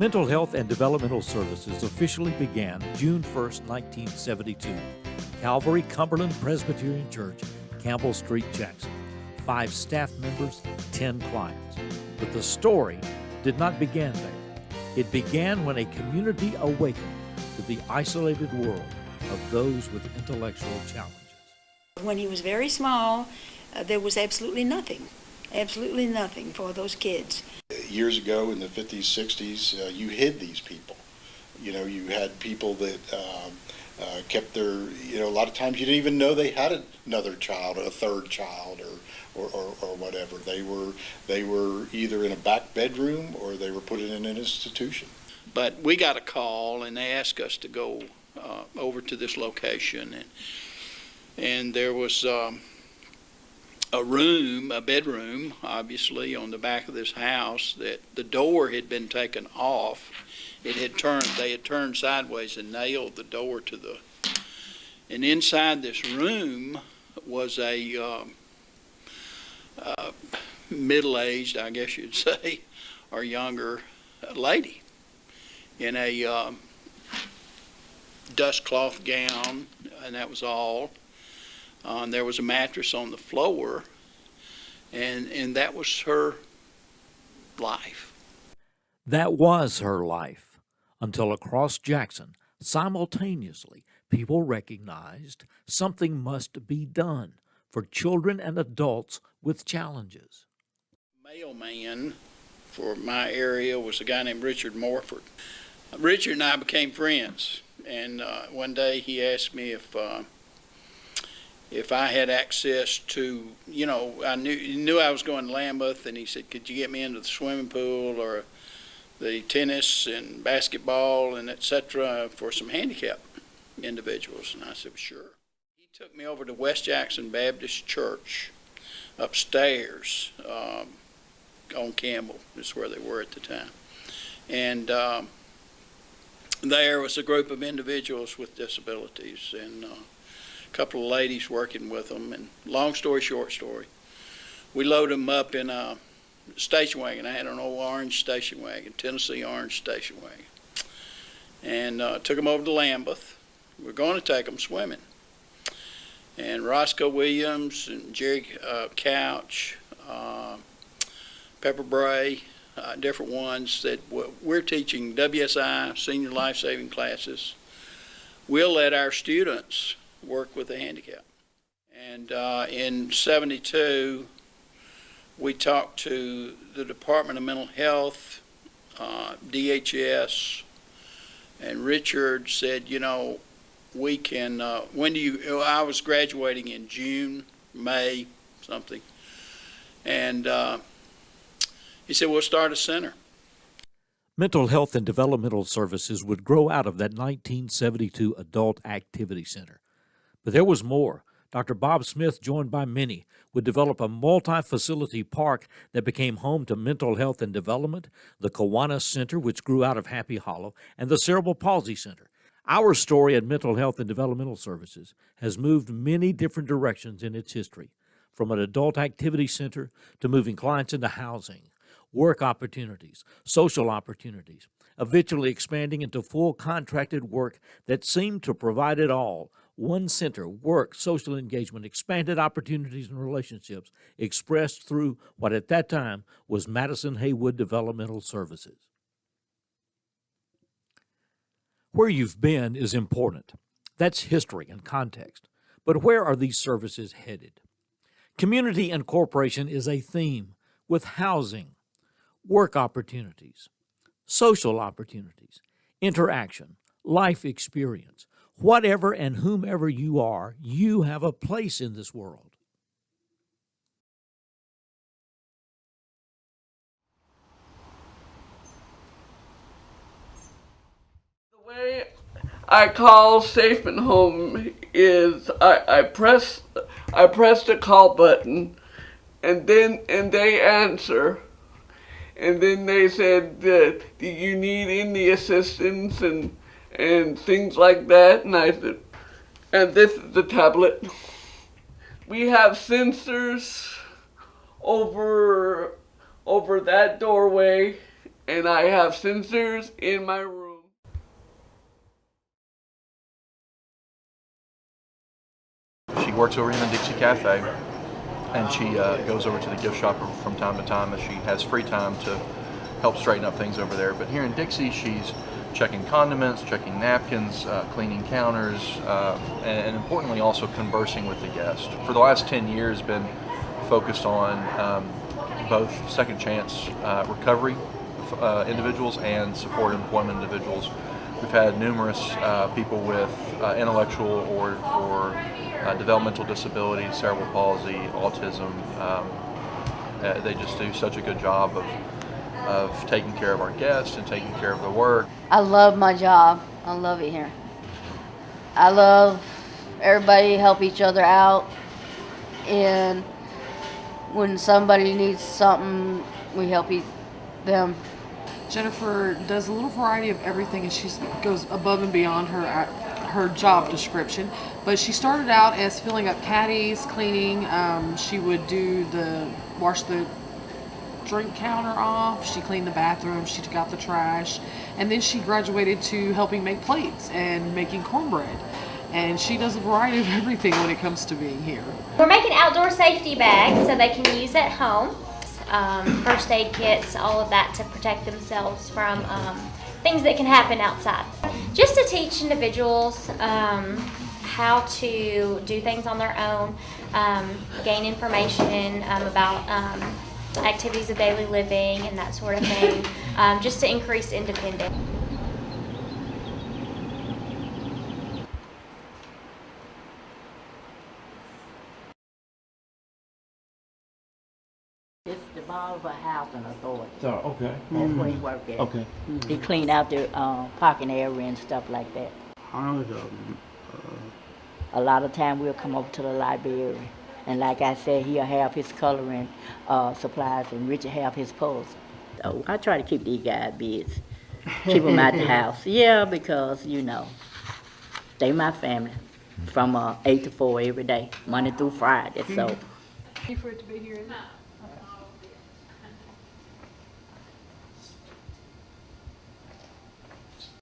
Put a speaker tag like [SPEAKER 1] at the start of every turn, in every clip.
[SPEAKER 1] Mental Health and Developmental Services officially began June 1st, 1972. Calvary Cumberland Presbyterian Church, Campbell Street, Jackson. 5 staff members, 10 clients. But the story did not begin there. It began when a community awakened to the isolated world of those with intellectual challenges.
[SPEAKER 2] When he was very small, there was absolutely nothing for those kids.
[SPEAKER 3] Years ago in the 50s, 60s, you hid these people. You know, you had people that kept their, a lot of times you didn't even know they had another child, a third child, or whatever. They were either in a back bedroom or they were put in an institution.
[SPEAKER 4] But we got a call and they asked us to go over to this location, and there was a bedroom, obviously, on the back of this house that the door had been taken off. They had turned sideways and nailed the door to and inside this room was a middle-aged, I guess you'd say, or younger lady in a dust cloth gown, and that was all. There was a mattress on the floor, and that was her life.
[SPEAKER 1] That was her life, until across Jackson, simultaneously, people recognized something must be done for children and adults with challenges.
[SPEAKER 4] Mailman for my area was a guy named Richard Morford. Richard and I became friends, and one day he asked me if I had access to, I knew I was going to Lambeth, and he said, could you get me into the swimming pool or the tennis and basketball and et cetera for some handicapped individuals? And I said, sure. He took me over to West Jackson Baptist Church upstairs on Campbell, is where they were at the time. And there was a group of individuals with disabilities, and a couple of ladies working with them. And long story, short story, we loaded them up in a station wagon. I had an old orange station wagon, Tennessee orange station wagon, and took them over to Lambeth. We're going to take them swimming. And Roscoe Williams and Jerry Couch, Pepper Bray, different ones that we're teaching WSI, senior life-saving classes. We'll let our students work with the handicap. And in '72, we talked to the Department of Mental Health, DHS, and Richard said, we can, I was graduating in June, May, something, and he said, we'll start a center.
[SPEAKER 1] Mental Health and Developmental Services would grow out of that 1972 Adult Activity Center. But there was more. Dr. Bob Smith, joined by many, would develop a multi-facility park that became home to mental health and development, the Kiwanis Center, which grew out of Happy Hollow, and the Cerebral Palsy Center. Our story at Mental Health and Developmental Services has moved many different directions in its history, from an adult activity center to moving clients into housing, work opportunities, social opportunities, eventually expanding into full contracted work that seemed to provide it all. One center, work, social engagement, expanded opportunities and relationships expressed through what at that time was Madison Haywood Developmental Services. Where you've been is important. That's history and context. But where are these services headed? Community incorporation is a theme with housing, work opportunities, social opportunities, interaction, life experience. Whatever and whomever you are, you have a place in this world.
[SPEAKER 5] The way I call Safe and Home is I press the call button, and they answer, and then they said that, do you need any assistance and things like that, and I said, and this is the tablet. We have sensors over that doorway and I have sensors in my room.
[SPEAKER 6] She works over in the Dixie Cafe, and she goes over to the gift shop from time to time as she has free time to help straighten up things over there. But here in Dixie, she's checking condiments, checking napkins, cleaning counters, and importantly also conversing with the guest. For the last 10 years, been focused on both second chance recovery individuals and support employment individuals. We've had numerous people with intellectual or developmental disabilities, cerebral palsy, autism. They just do such a good job of taking care of our guests and taking care of the work.
[SPEAKER 7] I love my job. I love it here. I love everybody help each other out, and when somebody needs something, we help them.
[SPEAKER 8] Jennifer does a little variety of everything, and she goes above and beyond her job description. But she started out as filling up caddies, cleaning. She would wash the drink counter off. She cleaned the bathroom. She took out the trash, and then she graduated to helping make plates and making cornbread. And she does a variety of everything when it comes to being here.
[SPEAKER 9] We're making outdoor safety bags so they can use at home. First aid kits, all of that to protect themselves from things that can happen outside. Just to teach individuals how to do things on their own, gain information about activities of daily living and that sort of thing, just to increase independence.
[SPEAKER 10] It's the Bolivar Housing Authority.
[SPEAKER 11] So, okay.
[SPEAKER 10] That's where he worked at.
[SPEAKER 11] Okay.
[SPEAKER 10] He cleaned out the parking area and stuff like that.
[SPEAKER 11] How long ago?
[SPEAKER 10] A lot of time we'll come over to the library, and like I said, he'll have his coloring supplies, and Richard have his puzzles. So I try to keep these guys busy, keep them out the house. Yeah, because they my family from 8 to 4 every day, Monday through Friday. So.
[SPEAKER 8] Thank you for it to be here.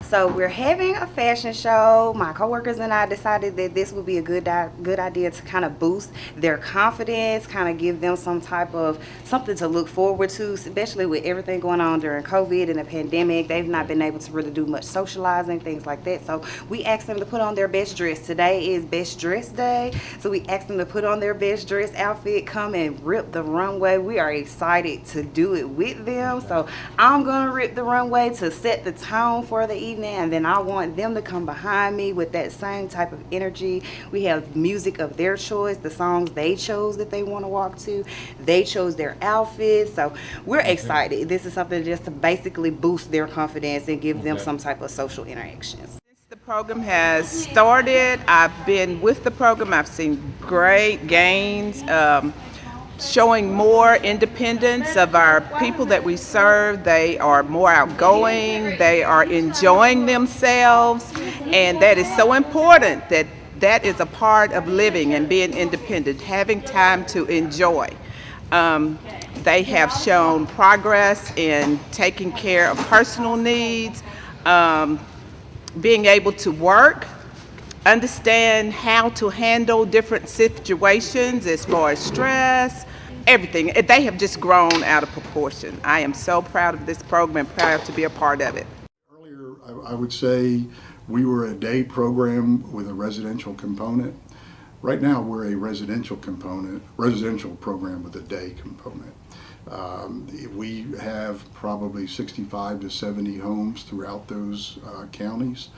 [SPEAKER 12] So we're having a fashion show. My coworkers and I decided that this would be a good idea to kind of boost their confidence, kind of give them some type of something to look forward to, especially with everything going on during COVID and the pandemic. They've not been able to really do much socializing, things like that. So we asked them to put on their best dress. Today is Best Dress Day. So we asked them to put on their best dress outfit, come and rip the runway. We are excited to do it with them. So I'm gonna rip the runway to set the tone for the evening. And then I want them to come behind me with that same type of energy. We have music of their choice, the songs they chose that they want to walk to. They chose their outfits. So we're excited. This is something just to basically boost their confidence and give them some type of social interactions.
[SPEAKER 13] The program has started. I've been with the program. I've seen great gains. Showing more independence of our people that we serve. They are more outgoing, they are enjoying themselves, and that is so important. That is a part of living and being independent, having time to enjoy. They have shown progress in taking care of personal needs, being able to work, understand how to handle different situations as far as stress, everything. They have just grown out of proportion. I am so proud of this program, proud to be a part of it.
[SPEAKER 3] Earlier, I would say we were a day program with a residential component. Right now, we're a residential program with a day component. We have probably 65 to 70 homes throughout those counties,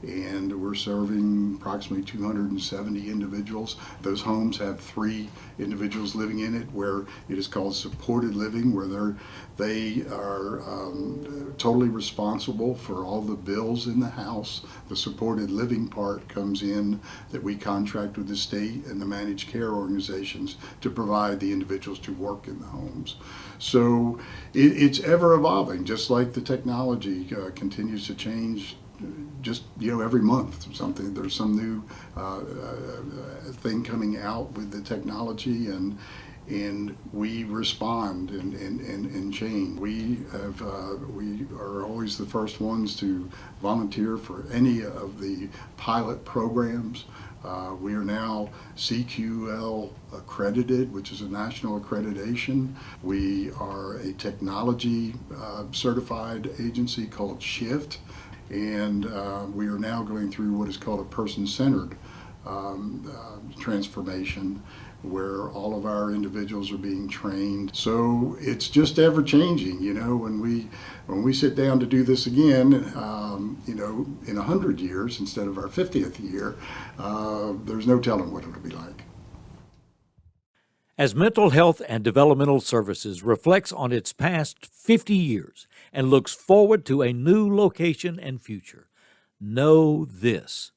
[SPEAKER 3] and we're serving approximately 270 individuals. Those homes have 3 individuals living in it, where it is called supported living, where they are totally responsible for all the bills in the house. The supported living part comes in that we contract with the state and the managed care organizations to provide the individuals to work in the homes. So it's ever evolving, just like the technology continues to change. Just every month there's some new thing coming out with the technology, and and we respond and change. We are always the first ones to volunteer for any of the pilot programs. We are now CQL accredited, which is a national accreditation. We are a technology certified agency called SHIFT, and we are now going through what is called a person-centered transformation, where all of our individuals are being trained. So it's just ever changing. You know, when we sit down to do this again, you know, in 100 years instead of our 50th year, there's no telling what it'll be like.
[SPEAKER 1] As Mental Health and Developmental Services reflects on its past 50 years and looks forward to a new location and future, know this: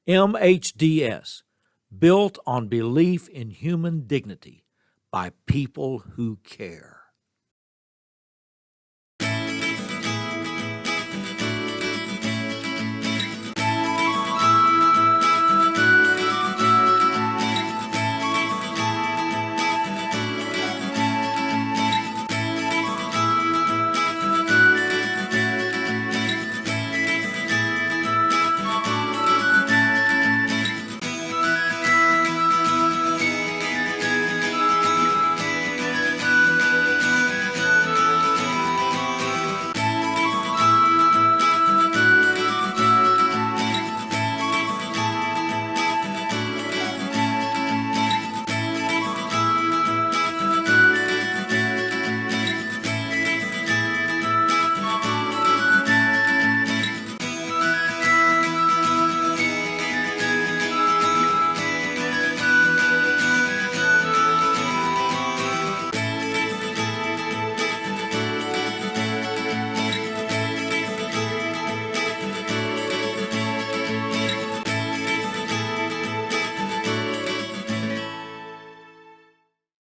[SPEAKER 1] MHDS, built on belief in human dignity by people who care.